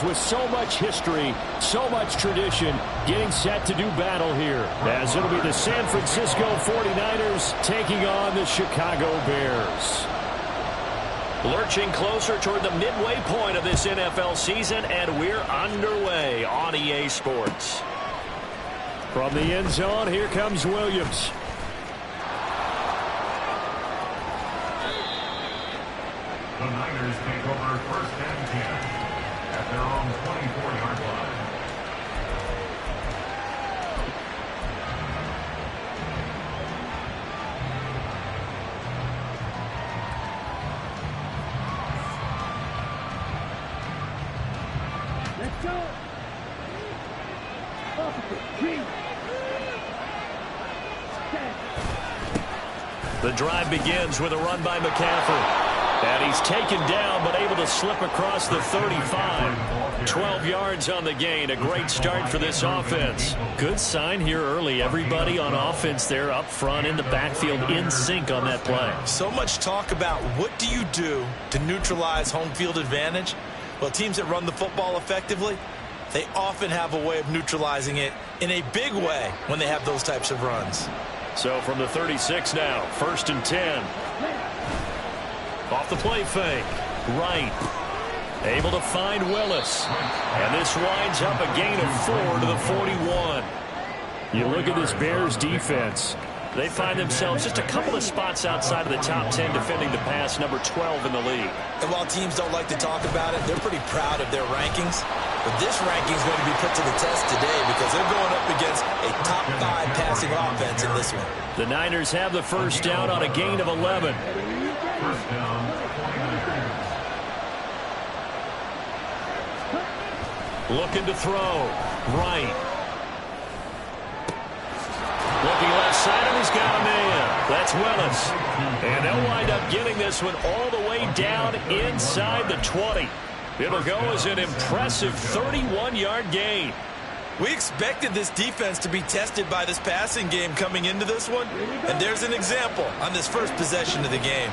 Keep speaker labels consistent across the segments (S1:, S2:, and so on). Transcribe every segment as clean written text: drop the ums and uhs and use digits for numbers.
S1: with so much history, so much tradition, getting set to do battle here, as it'll be the San Francisco 49ers taking on the Chicago Bears.
S2: Lurching closer toward the midway point of this NFL season, and we're underway on EA Sports.
S1: From the end zone, here comes Williams.
S3: The Niners take over first and 10 at their own 24-yard line.
S4: Let's go.
S2: The drive begins with a run by McCaffrey. And he's taken down, but able to slip across the 35. 12 yards on the gain. A great start for this offense. Good sign here early. Everybody on offense there up front in the backfield in sync on that play.
S5: So much talk about what do you do to neutralize home field advantage? Well, teams that run the football effectively, they often have a way of neutralizing it in a big way when they have those types of runs.
S2: So from the 36 now, first and 10. Off the play fake. Right. Able to find Willis. And this winds up a gain of 4 to the 41.
S1: You look at this Bears defense.
S2: They find themselves just a couple of spots outside of the top 10 defending the pass, number 12 in the league.
S5: And while teams don't like to talk about it, they're pretty proud of their rankings. But this ranking is going to be put to the test today because they're going up against a top 5 passing offense in this one.
S2: The Niners have the first down on a gain of 11.
S3: First down, 49ers.
S2: Looking to throw. Right. Looking left side, and he's got a man. That's Willis. And they'll wind up getting this one all the way down inside the 20. It'll go as an impressive 31-yard gain.
S5: We expected this defense to be tested by this passing game coming into this one. And there's an example on this first possession of the game.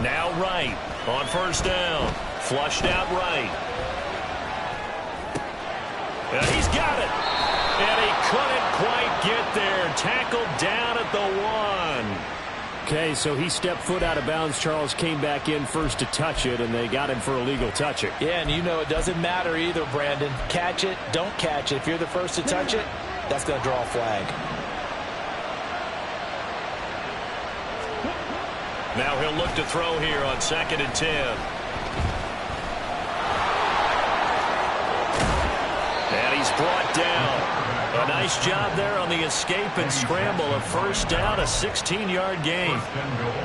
S2: Now right on first down. Flushed out right. And he's got it. And he couldn't quite get there. Tackled down at the 1.
S1: Okay, so he stepped foot out of bounds. Charles came back in first to touch it, and they got him for illegal touching.
S5: Yeah, and you know it doesn't matter either, Brandon. Catch it, don't catch it. If you're the first to touch it, that's going to draw a flag.
S2: Now he'll look to throw here on second and 10. And he's brought down. A nice job there on the escape and scramble. A first down, a 16-yard gain.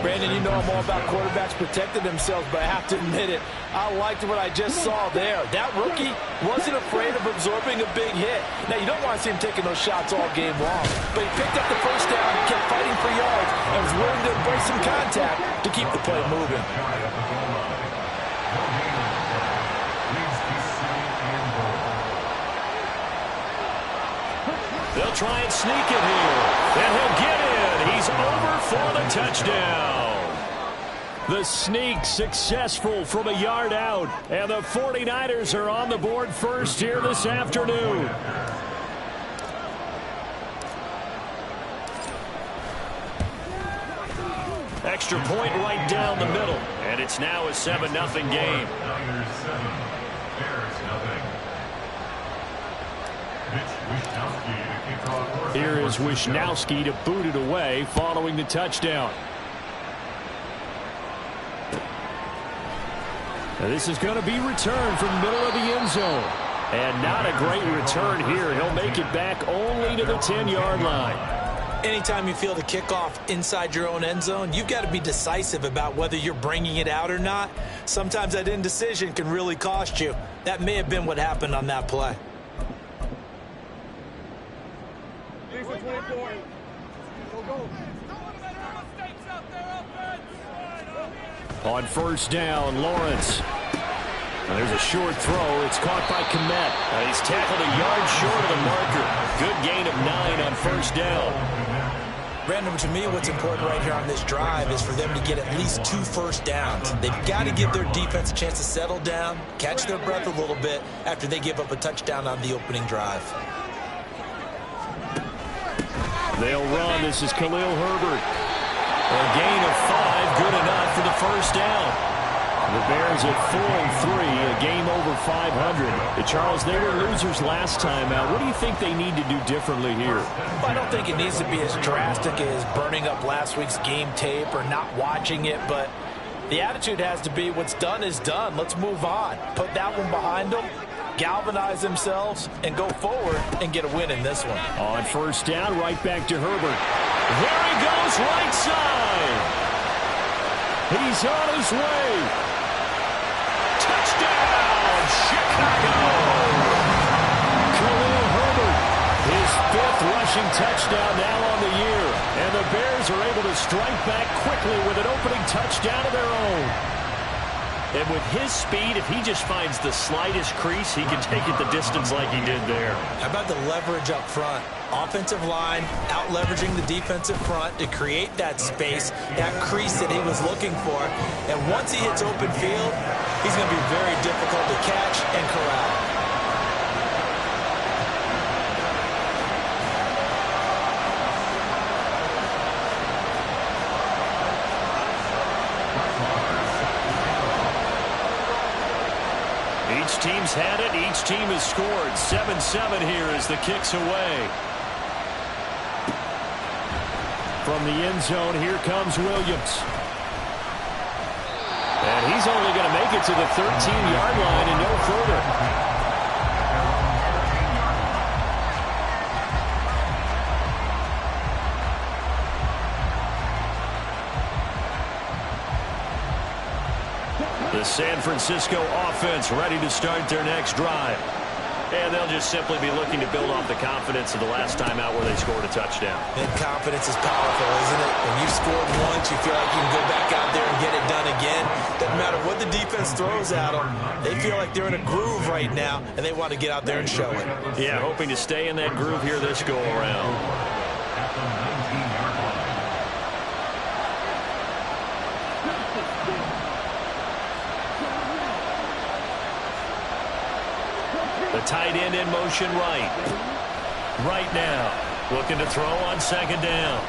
S5: Brandon, you know I'm all about quarterbacks protecting themselves, but I have to admit it. I liked what I just saw there. That rookie wasn't afraid of absorbing a big hit. Now, you don't want to see him taking those shots all game long, but he picked up the first down, kept fighting for yards, and was willing to embrace some contact to keep the play moving.
S2: They'll try and sneak it here. And he'll get in. He's over for the touchdown.
S1: The sneak successful from a yard out. And the 49ers are on the board first here this afternoon.
S2: Extra point right down the middle. And it's now a 7-0 game.
S3: Niners 7, Bears nothing.
S1: Here is Wishnowsky to boot it away following the touchdown. Now this is going to be returned from the middle of the end zone. And not a great return here. He'll make it back only to the 10-yard line.
S5: Anytime you feel the kickoff inside your own end zone, you've got to be decisive about whether you're bringing it out or not. Sometimes that indecision can really cost you. That may have been what happened on that play.
S1: On first down, Lawrence. And there's a short throw. It's caught by Kmet.
S2: He's tackled a yard short of the marker. Good gain of 9 on first down.
S5: Brandon, to me, what's important right here on this drive is for them to get at least 2 first downs. They've got to give their defense a chance to settle down, catch their breath a little bit after they give up a touchdown on the opening drive.
S1: They'll run. This is Khalil Herbert.
S2: A gain of 5, good enough for the first down.
S1: The Bears at 4-3, a game over 500. Charles, they were losers last time out. What do you think they need to do differently here?
S5: Well, I don't think it needs to be as drastic as burning up last week's game tape or not watching it, but the attitude has to be what's done is done. Let's move on. Put that one behind them, galvanize themselves, and go forward and get a win in this one.
S1: On first down, right back to Herbert.
S2: There he goes, right side.
S1: He's on his way.
S2: Touchdown, Chicago!
S1: Khalil Herbert, his 5th rushing touchdown now on the year. And the Bears are able to strike back quickly with an opening touchdown of their own.
S2: And with his speed, if he just finds the slightest crease, he can take it the distance like he did there.
S5: How about the leverage up front? Offensive line out-leveraging the defensive front to create that space, that crease that he was looking for. And once he hits open field, he's going to be very difficult to catch and corral.
S2: Each team's had it. Each team has scored. 7-7 here as the kick's away.
S1: From the end zone, here comes Williams. And he's only going to make it to the 13-yard line and no further.
S2: The San Francisco offense ready to start their next drive. And they'll just simply be looking to build off the confidence of the last time out where they scored a touchdown.
S5: And confidence is powerful, isn't it? When you scored once, you feel like you can go back out there and get it done again. Doesn't matter what the defense throws at them. They feel like they're in a groove right now, and they want to get out there and show it.
S2: Yeah, hoping to stay in that groove here this go-around.
S3: At the 19-yard line.
S2: The tight end in motion right. Right now, looking to throw on second down.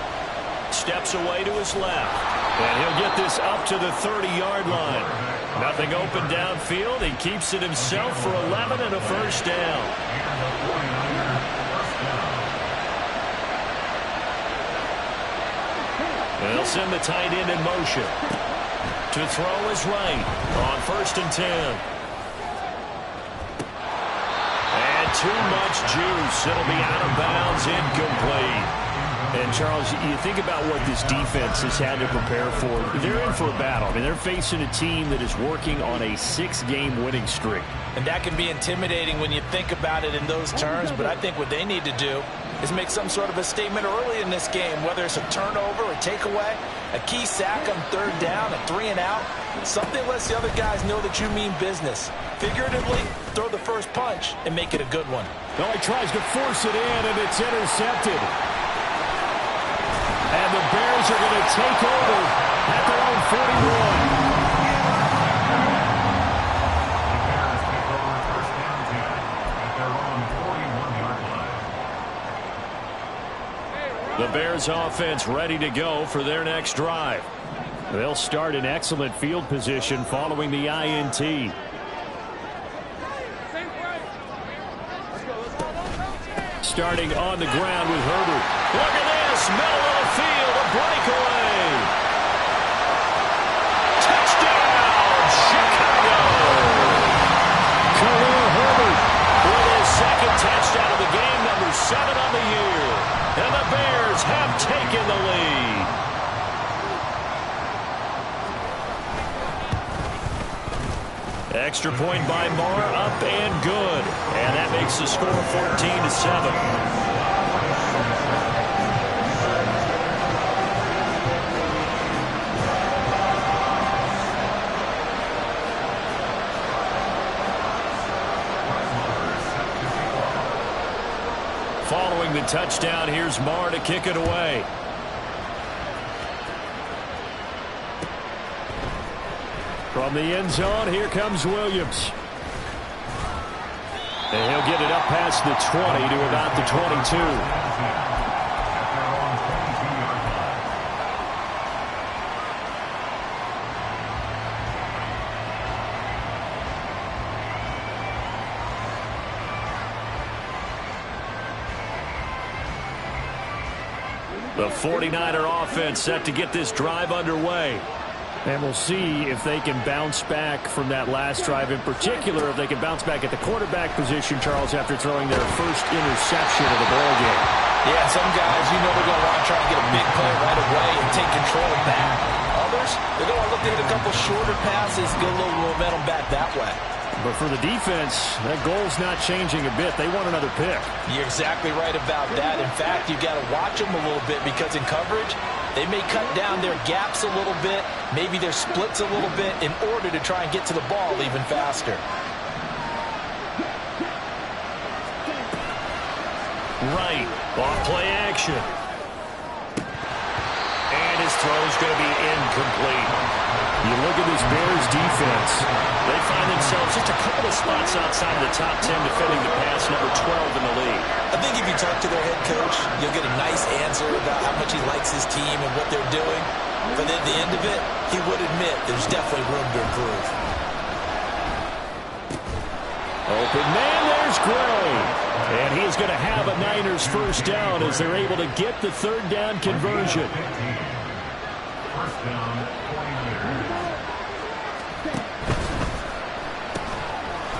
S2: Steps away to his left. And he'll get this up to the 30-yard line. Nothing open downfield. He keeps it himself for 11 and a first down. And they'll send the tight end in motion. To throw is right on 1st and 10. Too much juice. It'll be out of bounds, incomplete.
S1: And, Charles, you think about what this defense has had to prepare for. They're in for a battle. I mean, they're facing a team that is working on a 6-game winning streak.
S5: And that can be intimidating when you think about it in those terms, but I think what they need to do is make some sort of a statement early in this game, whether it's a turnover, a takeaway, a key sack on 3rd down, a 3-and-out, something lets the other guys know that you mean business. Figuratively, throw the first punch and make it a good one.
S1: No, he tries to force it in, and it's intercepted. And the Bears are going to take over at their own 41.
S2: The Bears offense ready to go for their next drive.
S1: They'll start in excellent field position following the INT. Starting on the ground with Herbert.
S2: Look at this, middle of the field, a breakaway. Touchdown, Chicago.
S1: Khalil Herbert
S2: with his 2nd touchdown of the game, number 7 on the year. And the Bears have taken the lead. Extra point by Marr, up and good. And that makes the score 14-7. Following the touchdown, here's Marr to kick it away.
S1: From the end zone, here comes Williams. And he'll get it up past the 20 to about the 22.
S2: The 49er offense set to get this drive underway.
S1: And we'll see if they can bounce back from that last drive. In particular, if they can bounce back at the quarterback position, Charles, after throwing their first interception of the ballgame.
S5: Yeah, some guys, you know they're going to want to try to get a big play right away and take control back. Others, they're going to look to hit a couple shorter passes, get a little momentum back that way.
S1: But for the defense, that goal's not changing a bit. They want another pick.
S5: You're exactly right about that. In fact, you've got to watch them a little bit because in coverage, they may cut down their gaps a little bit, maybe their splits a little bit in order to try and get to the ball even faster.
S2: Right, off play action. And his throw's going to be incomplete.
S1: You look at this Bears defense.
S2: They find themselves just a couple of spots outside the top 10 defending the pass, number 12 in the league.
S5: I think if you talk to their head coach, you'll get a nice answer about how much he likes his team and what they're doing. But at the end of it, he would admit there's definitely room to improve.
S1: Open man, there's Gray. And he's going to have a Niners first down as they're able to get the third down conversion.
S3: First down, 49ers.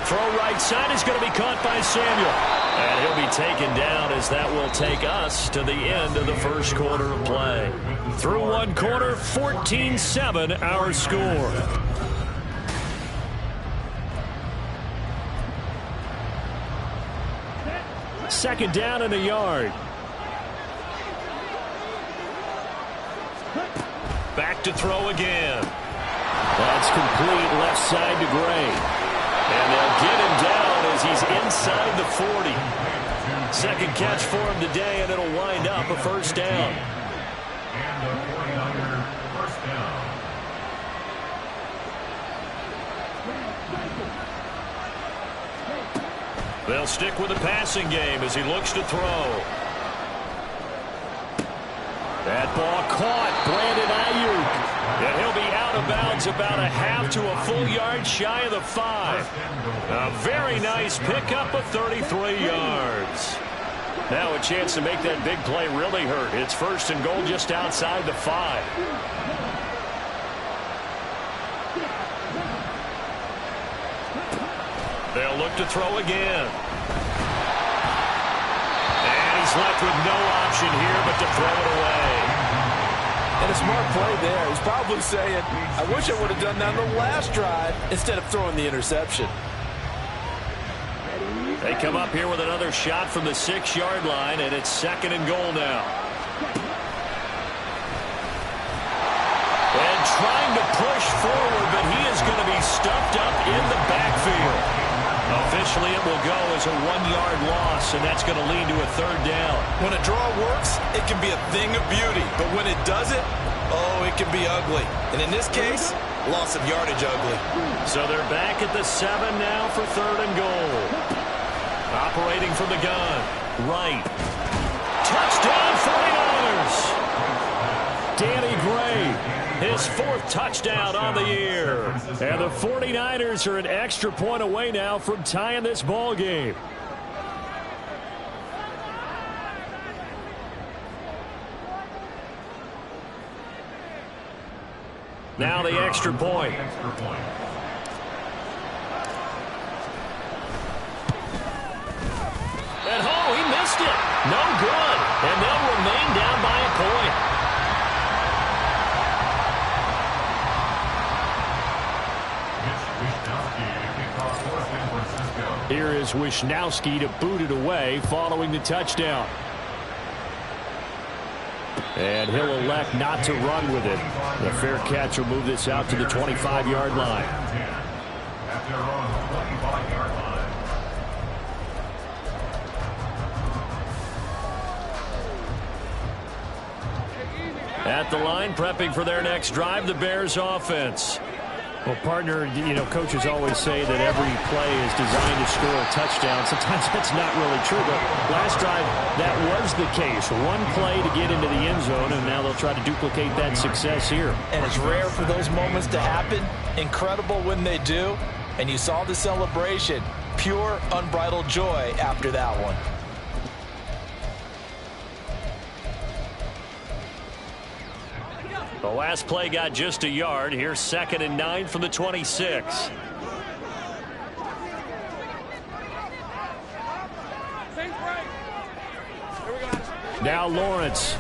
S2: Throw right side is going to be caught by Samuel. And he'll be taken down as that will take us to the end of the first quarter of play. Through one quarter, 14-7 our score.
S1: Second down and a yard.
S2: Back to throw again.
S1: That's complete left side to Gray.
S2: And they'll get him down as he's inside the 40. Second catch for him today, and it'll wind up a first down.
S3: And the 49er first down.
S2: They'll stick with the passing game as he looks to throw.
S1: That ball caught. Brandon Ayuk.
S2: And he'll be out of bounds about a half to a full yard shy of the 5. A very nice pickup of 33 yards. Now a chance to make that big play really hurt. It's first and goal just outside the 5. They'll look to throw again. And he's left with no option here but to throw it away.
S5: And a smart play there. He's probably saying, I wish I would have done that on the last drive instead of throwing the interception.
S2: They come up here with another shot from the 6-yard line, and it's second and goal now. And trying to push forward, but he is going to be stuffed up in the backfield. Officially, it will go as a 1-yard loss, and that's going to lead to a third down.
S5: When a draw works, it can be a thing of beauty. But when it doesn't, oh, it can be ugly. And in this case, loss of yardage ugly.
S2: So they're back at the 7 now for third and goal. Operating from the gun. Right. Touchdown 49ers! Danny Gray. His 4th touchdown on the year.
S1: And the 49ers are an extra point away now from tying this ball game.
S2: Now the extra point. And oh, he missed it. No good. And they'll remain down by a point.
S1: Here is Wisnowski to boot it away following the touchdown. And he'll elect not to run with it. The fair catch will move this out to the 25-yard line.
S3: At their own 25-yard line.
S2: At the line, prepping for their next drive, the Bears offense.
S1: Well, partner, coaches always say that every play is designed to score a touchdown. Sometimes that's not really true, but last drive, that was the case. One play to get into the end zone, and now they'll try to duplicate that success here.
S5: And it's rare for those moments to happen. Incredible when they do. And you saw the celebration. Pure, unbridled joy after that one.
S2: The last play got just a yard. Here's 2nd and 9 from the 26.
S1: Now Lawrence.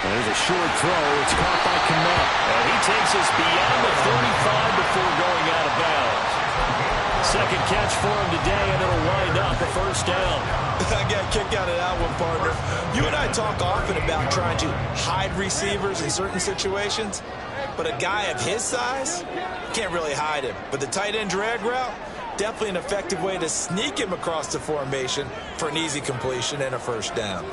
S1: There's a short throw. It's caught by Kmet.
S2: And he takes us beyond the 35 before going out of bounds. Second catch for him today, and it'll wind up a first down.
S5: I got a kick out of that one, partner. You and I talk often about trying to hide receivers in certain situations, but a guy of his size, can't really hide him. But the tight end drag route, definitely an effective way to sneak him across the formation for an easy completion and a first down.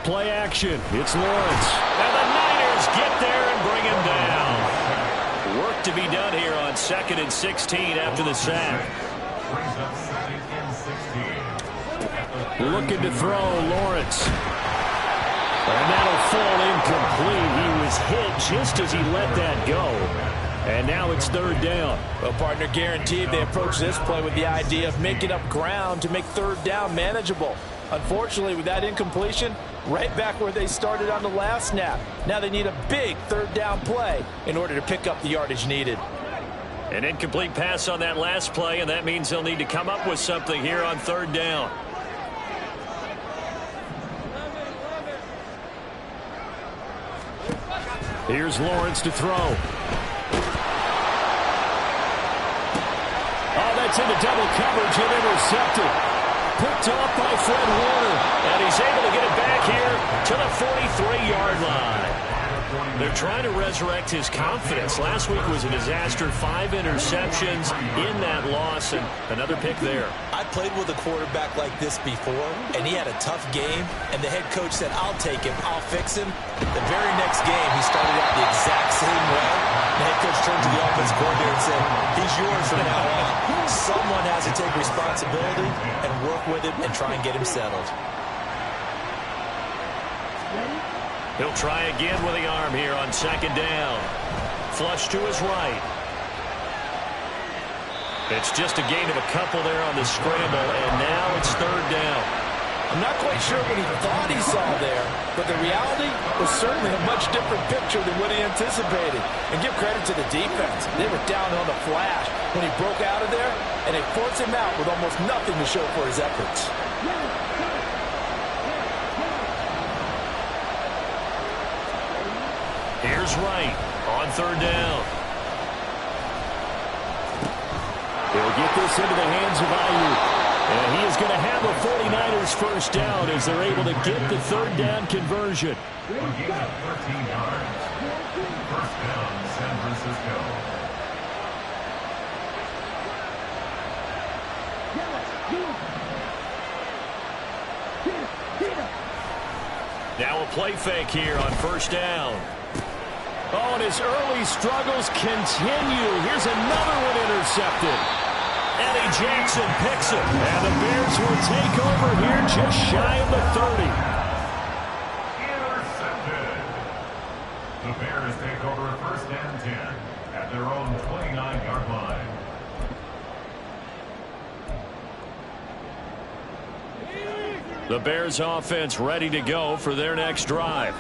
S1: Play action. It's Lawrence.
S2: And the Niners get there and bring him down. Work to be done here on 2nd and 16 after the sack.
S3: Brings up 2nd and 16.
S1: Looking to throw, Lawrence. And that'll fall incomplete. He was hit just as he let that go. And now it's 3rd down.
S5: Well, partner, guaranteed they approach this play with the idea of making up ground to make 3rd down manageable. Unfortunately, with that incompletion, right back where they started on the last snap. Now they need a big 3rd down play in order to pick up the yardage needed.
S2: An incomplete pass on that last play, and that means they'll need to come up with something here on 3rd down.
S1: Here's Lawrence to throw. Oh, that's into double coverage and intercepted. Picked off by Fred Warner.
S2: And he's able to get it back here to the 43-yard line. They're trying to resurrect his confidence. Last week was a disaster. 5 interceptions in that loss, and another pick there.
S5: I played with a quarterback like this before, and he had a tough game, and the head coach said, I'll take him, I'll fix him. The very next game, he started out the exact same way. The head coach turned to the offensive coordinator and said, he's yours from now on. Someone has to take responsibility and work with him and try and get him settled.
S2: He'll try again with the arm here on 2nd down. Flush to his right. It's just a gain of a couple there on the scramble, and now it's 3rd down.
S5: I'm not quite sure what he thought he saw there, but the reality was certainly a much different picture than what he anticipated. And give credit to the defense. They were down on the flash when he broke out of there, and they forced him out with almost nothing to show for his efforts.
S2: Here's Wright on 3rd down.
S1: He'll get this into the hands of Ayuk. And he is going to have the 49ers first down as they're able to get the 3rd down conversion.
S3: A gain of 13 yards. First down, San Francisco.
S2: Now a play fake here on 1st down.
S1: Oh, and his early struggles continue. Here's another one intercepted.
S2: Eddie Jackson picks it.
S1: And the Bears will take over here just shy of the 30.
S3: Intercepted. The Bears take over a 1st and 10 at their own 29-yard line.
S2: The Bears offense ready to go for their next drive.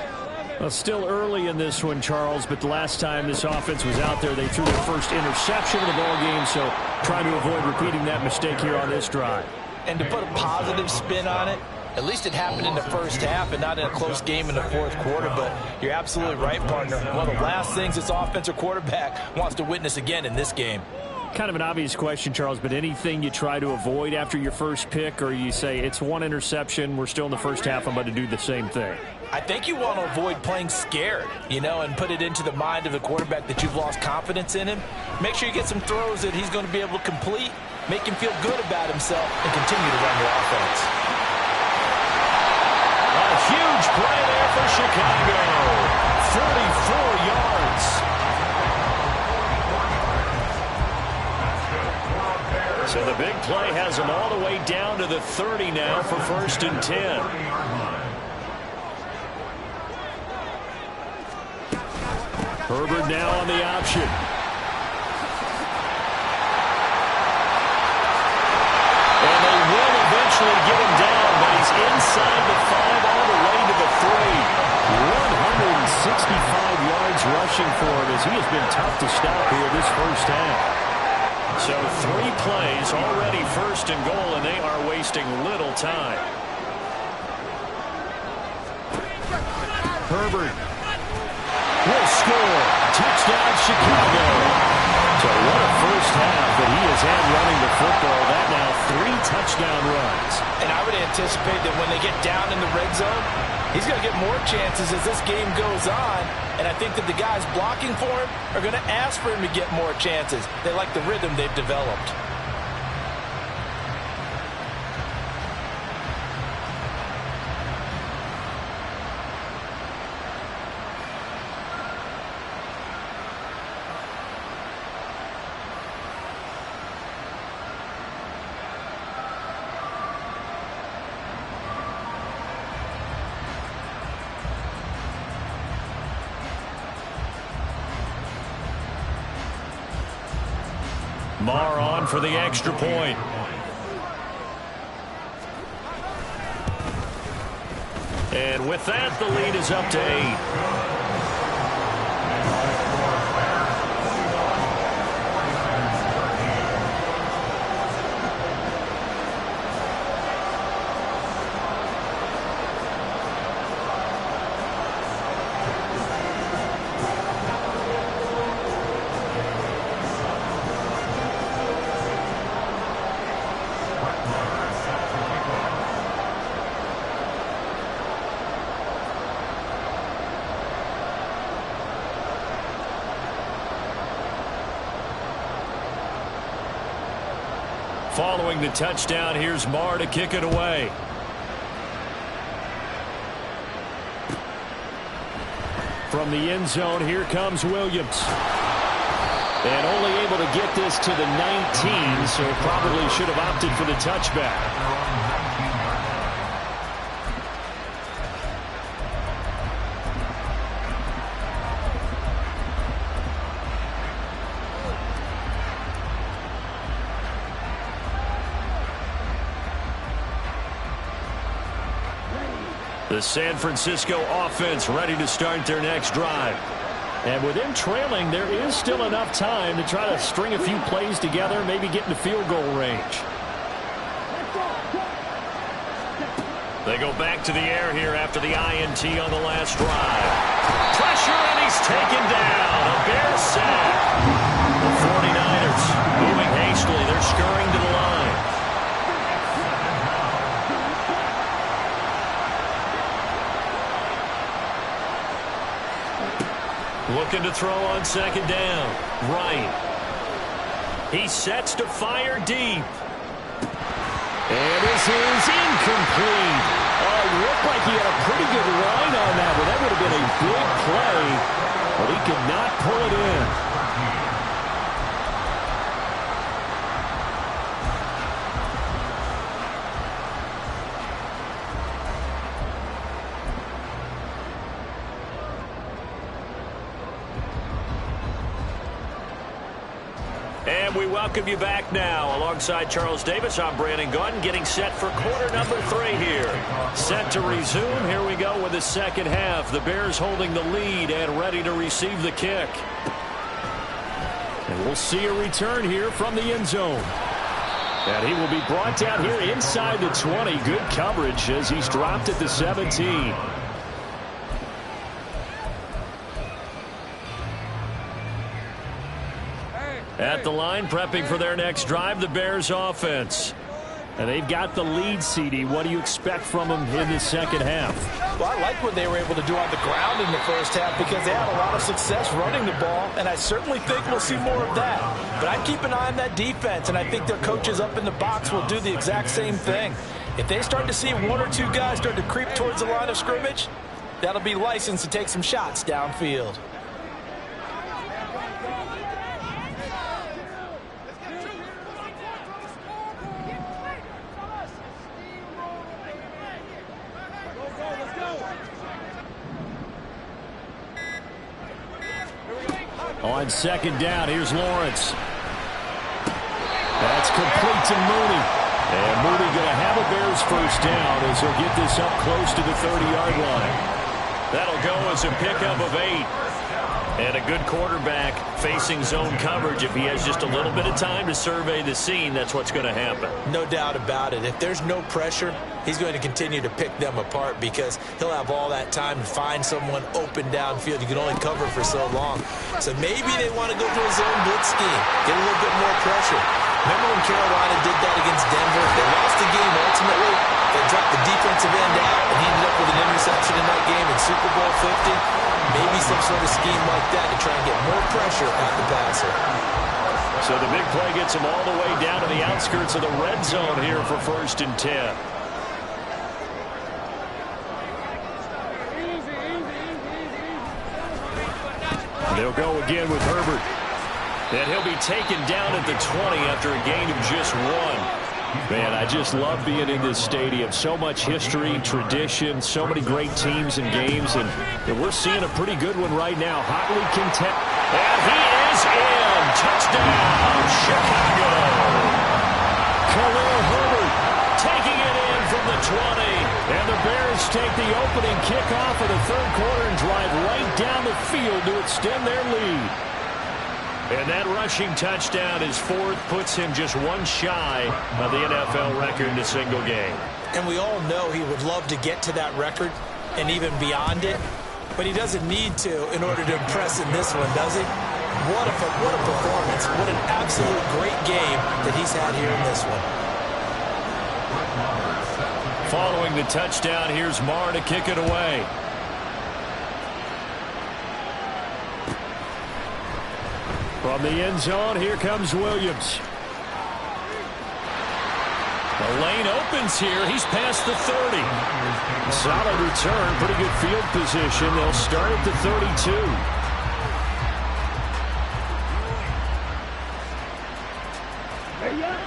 S1: Well, still early in this one, Charles, but the last time this offense was out there, they threw their first interception of the ball game, so trying to avoid repeating that mistake here on this drive.
S5: And to put a positive spin on it, at least it happened in the first half and not in a close game in the 4th quarter, but you're absolutely right, partner. One of the last things this offensive quarterback wants to witness again in this game.
S1: Kind of an obvious question, Charles, but anything you try to avoid after your first pick, or you say it's one interception, we're still in the first half, I'm about to do the same thing?
S5: I think you want to avoid playing scared, and put it into the mind of the quarterback that you've lost confidence in him. Make sure you get some throws that he's going to be able to complete, make him feel good about himself, and continue to run your offense.
S2: A huge play there for Chicago. 44 yards. So the big play has them all the way down to the 30 now for 1st and 10. Herbert now on the option. And they will eventually get him down, but he's inside the 5 all the way to the 3. 165 yards rushing for him as he has been tough to stop here this first half. So 3 plays already 1st and goal, and they are wasting little time. Herbert will score. Touchdown, Chicago. So what a first half that he has had running the football. That now 3 touchdown runs.
S5: And I would anticipate that when they get down in the red zone, he's going to get more chances as this game goes on. And I think that the guys blocking for him are going to ask for him to get more chances. They like the rhythm they've developed.
S2: Marr on for the extra point. And with that, the lead is up to 8. Following the touchdown, here's Marr to kick it away. From the end zone, here comes Williams. And only able to get this to the 19, so probably should have opted for the touchback. The San Francisco offense ready to start their next drive. And with them trailing, there is still enough time to try to string a few plays together, maybe get into field goal range. They go back to the air here after the INT on the last drive. Pressure, and he's taken down. A Bear sack. The 49ers moving hastily. They're scurrying to the line. Looking to throw on second down. Right. He sets to fire deep. And this is incomplete. Oh, it looked like he had a pretty good line on that, but that would have been a big play. But he could not pull it in. And we welcome you back now. Alongside Charles Davis, I'm Brandon Gaudin, getting set for quarter number 3 here. Set to resume. Here we go with the second half. The Bears holding the lead and ready to receive the kick. And we'll see a return here from the end zone. And he will be brought down here inside the 20. Good coverage as he's dropped at the 17. At the line, prepping for their next drive, the Bears offense. And they've got the lead, CD. What do you expect from them in the second half?
S5: Well, I like what they were able to do on the ground in the first half because they had a lot of success running the ball, and I certainly think we'll see more of that. But I'd keep an eye on that defense, and I think their coaches up in the box will do the exact same thing. If they start to see one or two guys start to creep towards the line of scrimmage, that'll be license to take some shots downfield.
S1: On second down, here's Lawrence. That's complete to Mooney. And Mooney going to have a Bears first down as he'll get this up close to the 30-yard line.
S2: That'll go as a pickup of 8. And a good quarterback facing zone coverage. If he has just a little bit of time to survey the scene, that's what's going to happen.
S5: No doubt about it. If there's no pressure, he's going to continue to pick them apart because he'll have all that time to find someone open downfield. You can only cover for so long. So maybe they want to go to a zone blitz scheme, get a little bit more pressure. Remember when Carolina did that against Denver? They lost the game ultimately. They dropped the defensive end out, and he ended up with an interception in that game in Super Bowl 50. Maybe some sort of scheme like that to try and get more pressure at the passer.
S2: So the big play gets him all the way down to the outskirts of the red zone here for 1st and 10.
S1: They'll go again with Herbert.
S2: And he'll be taken down at the 20 after a gain of just 1.
S1: Man, I just love being in this stadium. So much history, tradition, so many great teams and games, and we're seeing a pretty good one right now. Hotly contested.
S2: And he is in. Touchdown, Chicago.
S1: Khalil Herbert
S2: Taking it in from the 20.
S1: And the Bears take the opening kickoff of the third quarter and drive right down the field to extend their lead.
S2: And that rushing touchdown, his 4th, puts him just 1 shy of the NFL record in a single game.
S5: And we all know he would love to get to that record and even beyond it, but he doesn't need to in order to impress in this one, does he? What a performance. What an absolute great game that he's had here in this one.
S2: Following the touchdown, here's Marr to kick it away.
S1: From the end zone, here comes Williams.
S2: The lane opens here. He's past the 30.
S1: Solid return, pretty good field position. They'll start at the 32.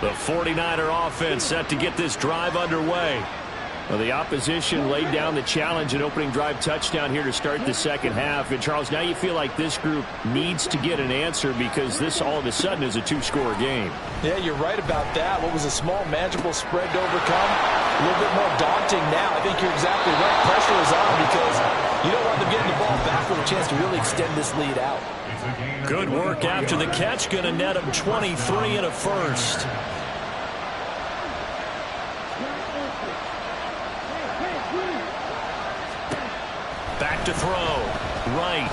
S2: The 49er offense set to get this drive underway.
S1: Well, the opposition laid down the challenge, an opening drive touchdown here to start the second half. And, Charles, now you feel like this group needs to get an answer because this all of a sudden is a 2-score game.
S5: Yeah, you're right about that. What was a small, manageable spread to overcome, a little bit more daunting now. I think you're exactly right. Pressure is on because you don't want them getting the ball back with a chance to really extend this lead out.
S2: Good work after the catch. Going to net him 23 and a first. Back to throw. Right.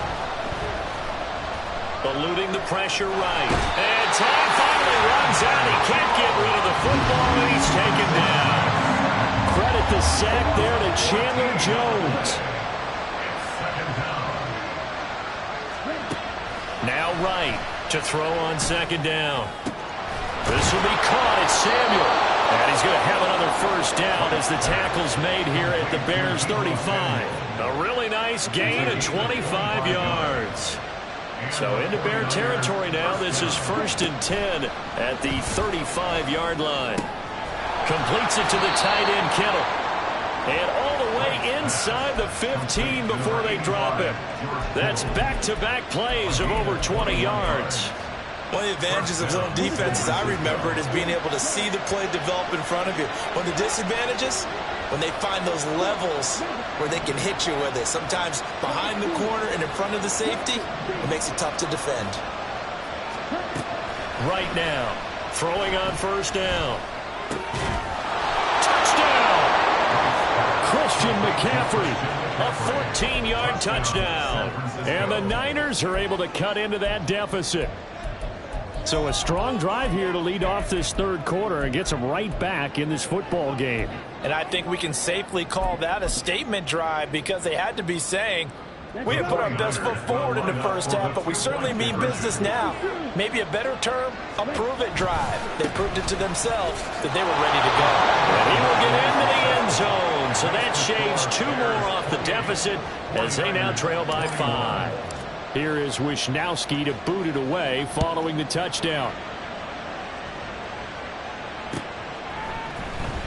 S2: Eluding the pressure right. And time finally runs out. He can't get rid of the football, and he's taken down.
S1: Credit the sack there to Chandler Jones.
S2: Now right to throw on 2nd down. This will be caught. It's Samuel. And he's going to have another first down as the tackle's made here at the Bears 35. A really nice gain of 25 yards. So into Bear territory now. This is 1st and 10 at the 35-yard line. Completes it to the tight end, Kittle. And all the way inside the 15 before they drop him. That's back-to-back plays of over 20 yards.
S5: One of the advantages of zone defense, as I remember it, is being able to see the play develop in front of you. One of the disadvantages, when they find those levels where they can hit you with it. Sometimes behind the corner and in front of the safety, it makes it tough to defend.
S2: Right now, throwing on 1st down. Touchdown!
S1: Christian McCaffrey.
S2: A 14-yard touchdown.
S1: And the Niners are able to cut into that deficit. So a strong drive here to lead off this third quarter and gets them right back in this football game.
S5: And I think we can safely call that a statement drive because they had to be saying, we have put our best foot forward in the first half, but we certainly mean business now. Maybe a better term, a prove-it drive. They proved it to themselves that they were ready to go.
S2: And he will get into the zone. So that shaves 2 more off the deficit as they now trail by 5.
S1: Here is Wisnowski to boot it away following the touchdown.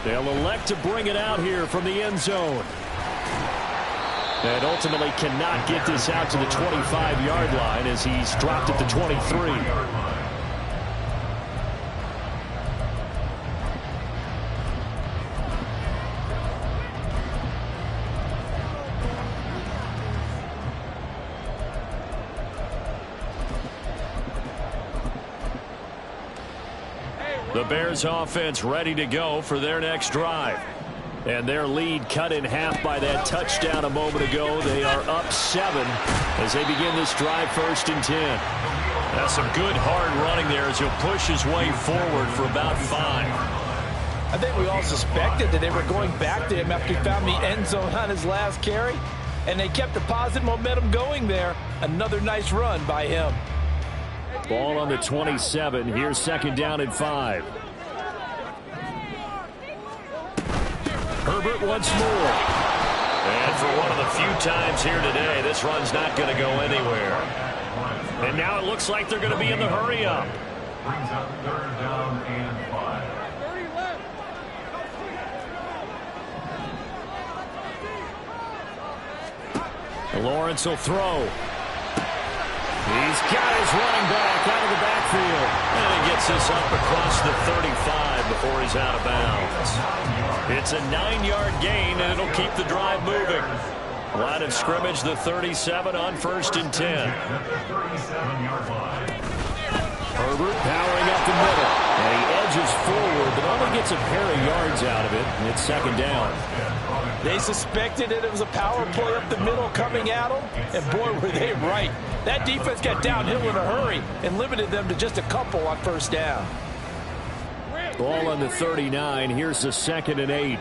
S1: They'll elect to bring it out here from the end zone. And ultimately cannot get this out to the 25-yard line as he's dropped at the 23.
S2: The Bears offense ready to go for their next drive. And their lead cut in half by that touchdown a moment ago. They are up 7 as they begin this drive 1st and 10. That's some good hard running there as he'll push his way forward for about 5.
S5: I think we all suspected that they were going back to him after he found the end zone on his last carry. And they kept the positive momentum going there. Another nice run by him.
S1: Ball on the 27. Here's 2nd down and 5. Herbert once more.
S2: And for one of the few times here today, this run's not going to go anywhere. And now it looks like they're going to be in the hurry up.
S3: Brings up 3rd down and 5.
S1: Lawrence will throw. He's got his running back out of the backfield.
S2: And he gets this up across the 35 before he's out of bounds. It's a 9-yard gain, and it'll keep the drive moving. Line of scrimmage, the 37 on 1st and 10.
S1: Herbert powering up the middle. And he edges forward, but only gets a pair of yards out of it. And it's 2nd down.
S5: They suspected that it was a power play up the middle coming at them. And boy, were they right. That defense got downhill in a hurry and limited them to just a couple on 1st down.
S1: Ball on the 39. Here's the 2nd and 8.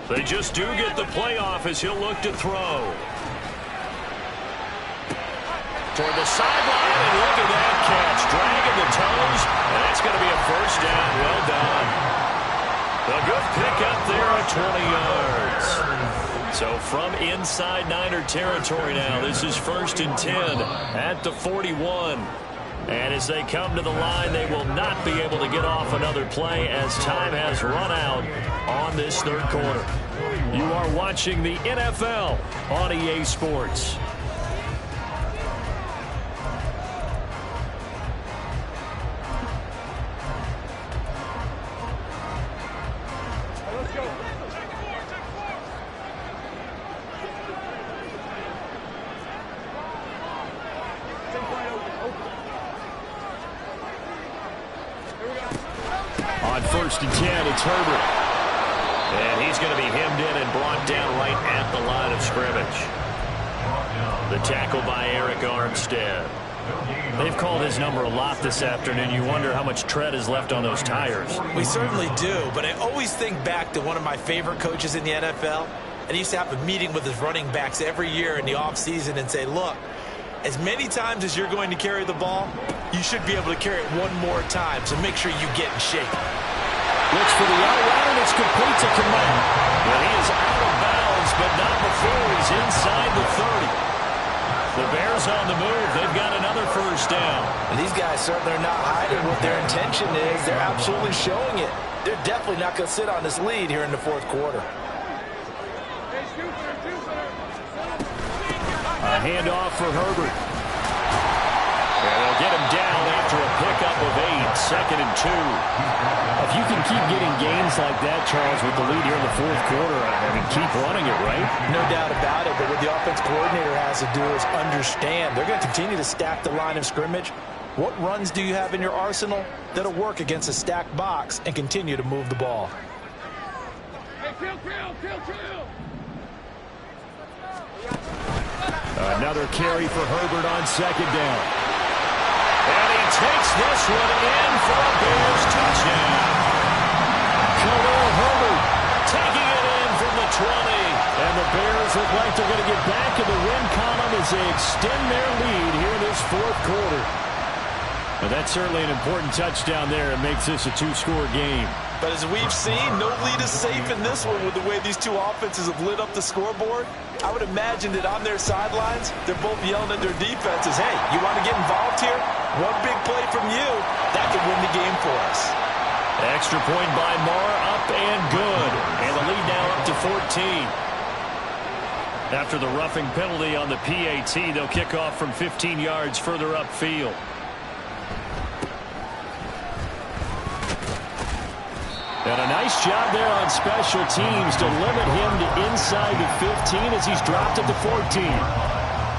S2: They just do get the playoff as he'll look to throw. Toward the sideline, and look at that catch. Dragging the toes, and that's going to be a 1st down. Well done. A good pickup there at 20 yards. So from inside Niner territory now, this is 1st and 10 at the 41. And as they come to the line, they will not be able to get off another play as time has run out on this 3rd quarter. You are watching the NFL on EA Sports.
S1: On 1st and 10, it's Herbert.
S2: And he's going to be hemmed in and brought down right at the line of scrimmage. The tackle by Eric Armstead.
S1: They've called his number a lot this afternoon. You wonder how much tread is left on those tires.
S5: We certainly do, but I always think back to one of my favorite coaches in the NFL. And he used to have a meeting with his running backs every year in the offseason and say, look, as many times as you're going to carry the ball, you should be able to carry it one more time, so make sure you get in shape.
S1: Looks for the out route, and it's complete to Kmet.
S2: Well, he is out of bounds, but not before he's inside the 30. The Bears on the move. They've got another 1st down.
S5: And these guys certainly are not hiding what their intention is. They're absolutely showing it. They're definitely not going to sit on this lead here in the 4th quarter.
S1: A handoff for Herbert.
S2: And they'll get him down after a pickup of 8, 2nd and 2.
S1: If you can keep getting gains like that, Charles, with the lead here in the 4th quarter, I mean, keep running it, right?
S5: No doubt about it, but what the offense coordinator has to do is understand. They're going to continue to stack the line of scrimmage. What runs do you have in your arsenal that'll work against a stacked box and continue to move the ball?
S3: Hey, kill.
S1: Another carry for Herbert on 2nd down.
S2: And he takes this one in for a Bears touchdown.
S1: as they extend their lead here in this fourth quarter. Well, that's certainly an important touchdown there. It makes this a two-score game.
S5: But as we've seen, no lead is safe in this one with the way these two offenses have lit up the scoreboard. I would imagine that on their sidelines, they're both yelling at their defenses, hey, you want to get involved here? One big play from you, that could win the game for us.
S2: Extra point by Marr, up and good. And the lead now up to 14. After the roughing penalty on the PAT, they'll kick off from 15 yards further upfield.
S1: And a nice job there on special teams to limit him to inside the 15 as he's dropped it to 14.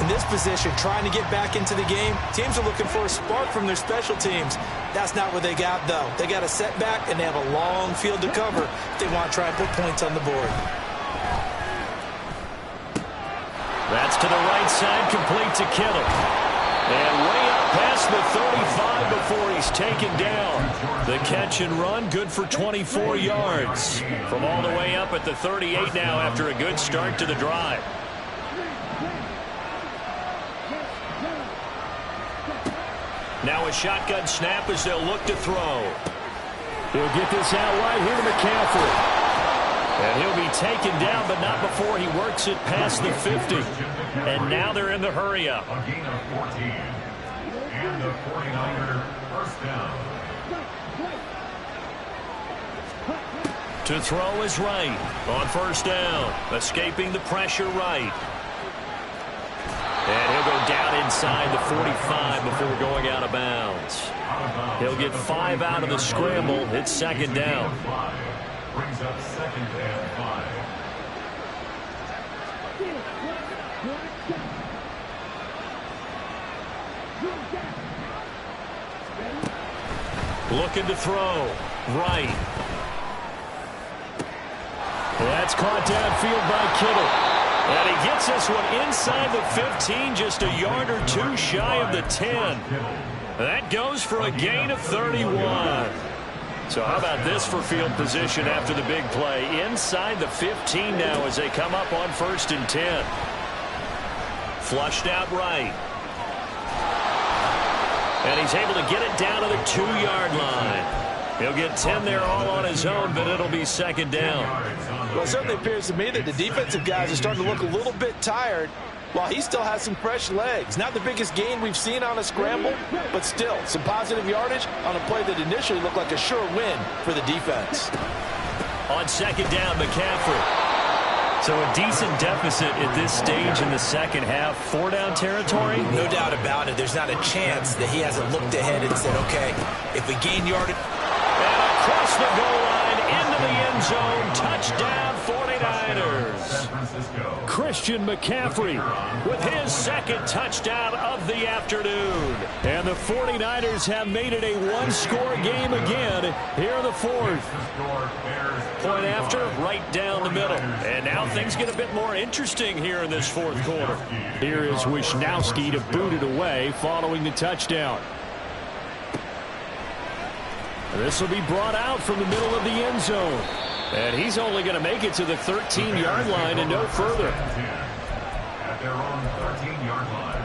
S5: In this position, trying to get back into the game, teams are looking for a spark from their special teams. That's not what they got, though. They got a setback, and they have a long field to cover if they want to try and put points on the board.
S2: That's to the right side, complete to Kittle. And way up past the 35 before he's taken down. The catch and run, good for 24 yards. From all the way up at the 38 now after a good start to the drive. Now a shotgun snap as they'll look to throw.
S1: He'll get this out wide here to McCaffrey.
S2: And he'll be taken down, but not before he works it past the 50. And now they're in the hurry-up.
S3: A gain of 14. And the 49er first down.
S2: To throw is right on first down. Escaping the pressure right. And he'll go down inside the 45 before going out of bounds. He'll get 5 out of the scramble. It's second down.
S3: Brings up second and 5.
S2: Looking to throw. Right.
S1: That's caught downfield by Kittle.
S2: And he gets this one inside the 15, just a yard or two shy of the 10. That goes for a gain of 31. So how about this for field position after the big play? Inside the 15 now as they come up on 1st and 10. Flushed out right. And he's able to get it down to the 2-yard line. He'll get 10 there all on his own, but it'll be second down.
S5: Well, it certainly appears to me that the defensive guys are starting to look a little bit tired while he still has some fresh legs. Not the biggest gain we've seen on a scramble, but still some positive yardage on a play that initially looked like a sure win for the defense.
S2: On second down, McCaffrey. So a decent deficit at this stage in the second half. 4-down territory?
S5: No doubt about it. There's not a chance that he hasn't looked ahead and said, okay, if we gain yardage.
S2: And across the goal line, into the end zone. Touchdown, 49ers.
S1: Christian McCaffrey
S2: With his second touchdown of the afternoon.
S1: and the 49ers have made it a one-score game again here in the fourth.
S2: Point after, right down the middle. And now things get a bit more interesting here in this fourth quarter.
S1: Here is Wisnowski to boot it away following the touchdown. This will be brought out from the middle of the end zone.
S2: And he's only going to make it to the 13-yard line and no further.
S3: At their own 13-yard line.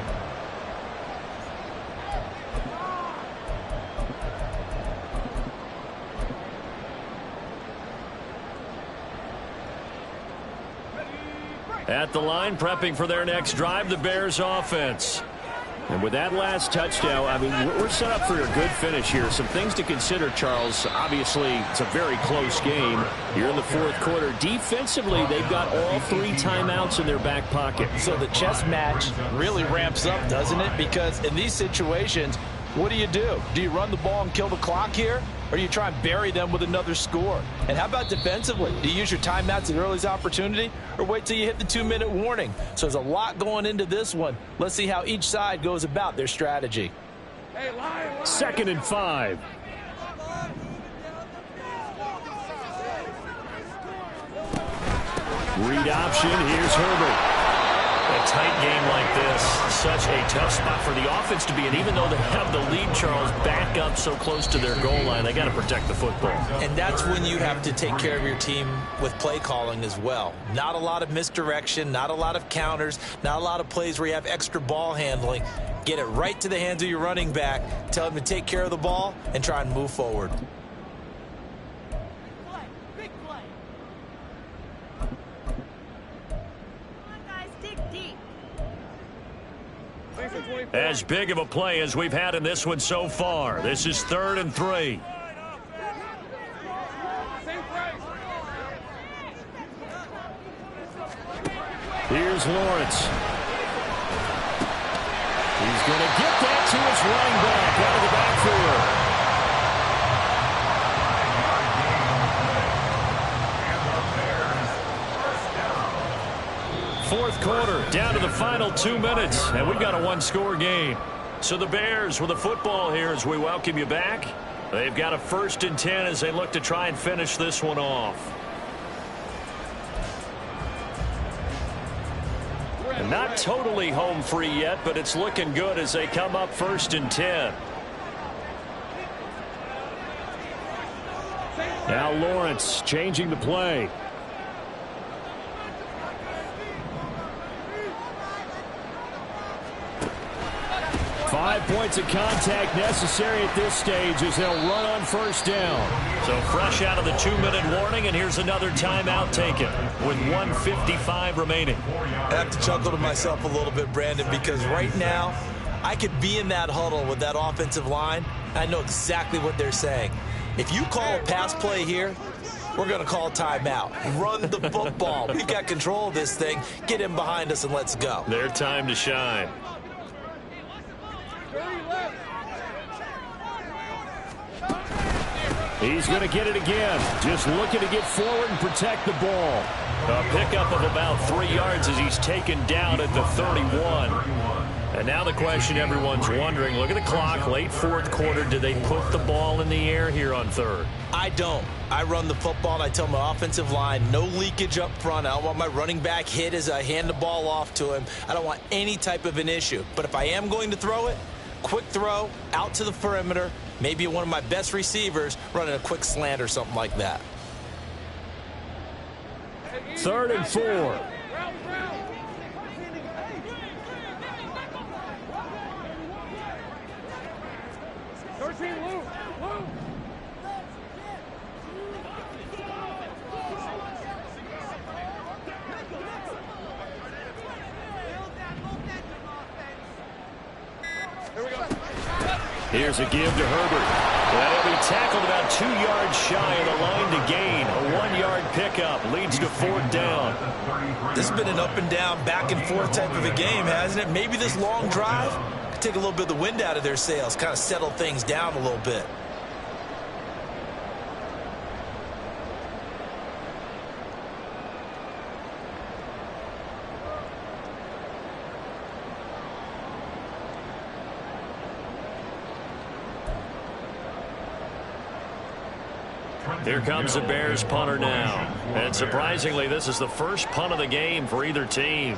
S2: At the line, prepping for their next drive, the Bears offense.
S1: And with that last touchdown, I mean, we're set up for a good finish here. Some things to consider, Charles. Obviously, it's a very close game here in the fourth quarter. Defensively, they've got all 3 timeouts in their back pocket.
S5: So the chess match really ramps up, doesn't it? Because in these situations, what do? Do you run the ball and kill the clock here? Or do you try and bury them with another score? And how about defensively? Do you use your timeouts at earliest opportunity or wait till you hit the 2-minute warning? So there's a lot going into this one. Let's see how each side goes about their strategy.
S1: 2nd and 5. Read option. Here's Herbert.
S2: The tight game like this, such a tough spot for the offense to be in. Even though they have the lead, Charles, back up so close to their goal line, they got to protect the football.
S5: And that's when you have to take care of your team with play calling as well. Not a lot of misdirection, not a lot of counters, not a lot of plays where you have extra ball handling. Get it right to the hands of your running back, tell him to take care of the ball, and try and move forward.
S2: As big of a play as we've had in this one so far. This is 3rd and 3.
S1: Here's Lawrence. He's going to get that to his running back out of the backfield. Fourth quarter, down to the final 2 minutes, and we've got a one-score game.
S2: So the Bears with the football here as we welcome you back. They've got a 1st and 10 as they look to try and finish this one off. And not totally home free yet, but it's looking good as they come up 1st and 10.
S1: Now Lawrence changing the play. Five points of contact necessary at this stage as they'll run on 1st down.
S2: So fresh out of the 2-minute warning, and here's another timeout taken with 1:55 remaining.
S5: I have to chuckle to myself a little bit, Brandon, because right now I could be in that huddle with that offensive line. I know exactly what they're saying. If you call a pass play here, we're going to call timeout. Run the football. We've got control of this thing. Get him behind us and let's go.
S2: Their time to shine.
S1: He's going to get it again. Just looking to get forward and protect the ball.
S2: A pickup of about 3 yards as he's taken down at the 31. And now the question everyone's wondering, look at the clock, late 4th quarter. Do they put the ball in the air here on 3rd?
S5: I don't. I run the football, and I tell my offensive line, no leakage up front. I don't want my running back hit as I hand the ball off to him. I don't want any type of an issue. But if I am going to throw it, quick throw, out to the perimeter, maybe one of my best receivers running a quick slant or something like that.
S1: 3rd and 4. Here's a give to Herbert.
S2: That'll be tackled about 2 yards shy of the line to gain. A 1-yard pickup leads to 4th down.
S5: This has been an up and down, back and forth type of a game, hasn't it? Maybe this long drive could take a little bit of the wind out of their sails, kind of settle things down a little bit.
S2: Here comes the Bears punter now. And surprisingly, this is the first punt of the game for either team.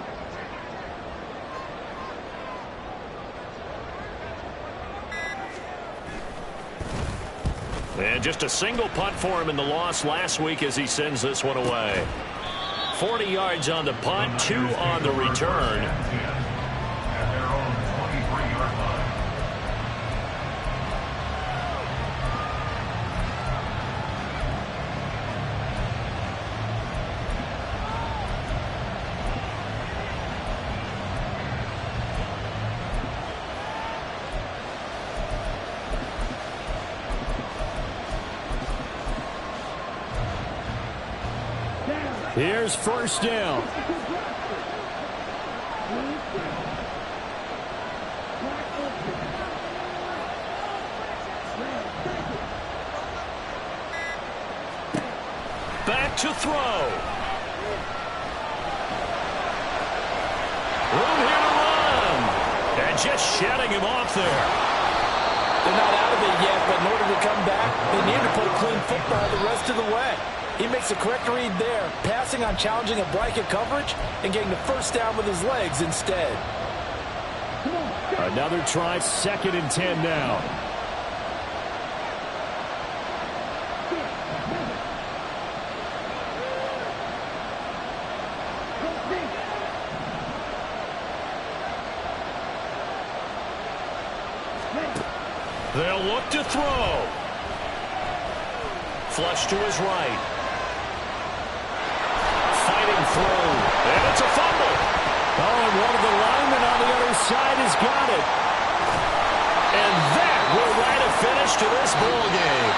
S2: And just a single punt for him in the loss last week as he sends this one away. 40 yards on the punt, 2 on the return.
S1: Here's 1st down.
S2: Back to throw. Room here to run. And just shutting him off there.
S5: They're not out of it yet, but in order to come back, they need to play clean football the rest of the way. He makes a correct read there, passing on challenging a blanket coverage and getting the first down with his legs instead.
S1: Another try, 2nd and 10 now.
S2: They'll look to throw. Flush to his right. Fighting through. And it's a fumble.
S1: Oh, and one of the linemen on the other side has got it.
S2: And that will write a finish to this ball game.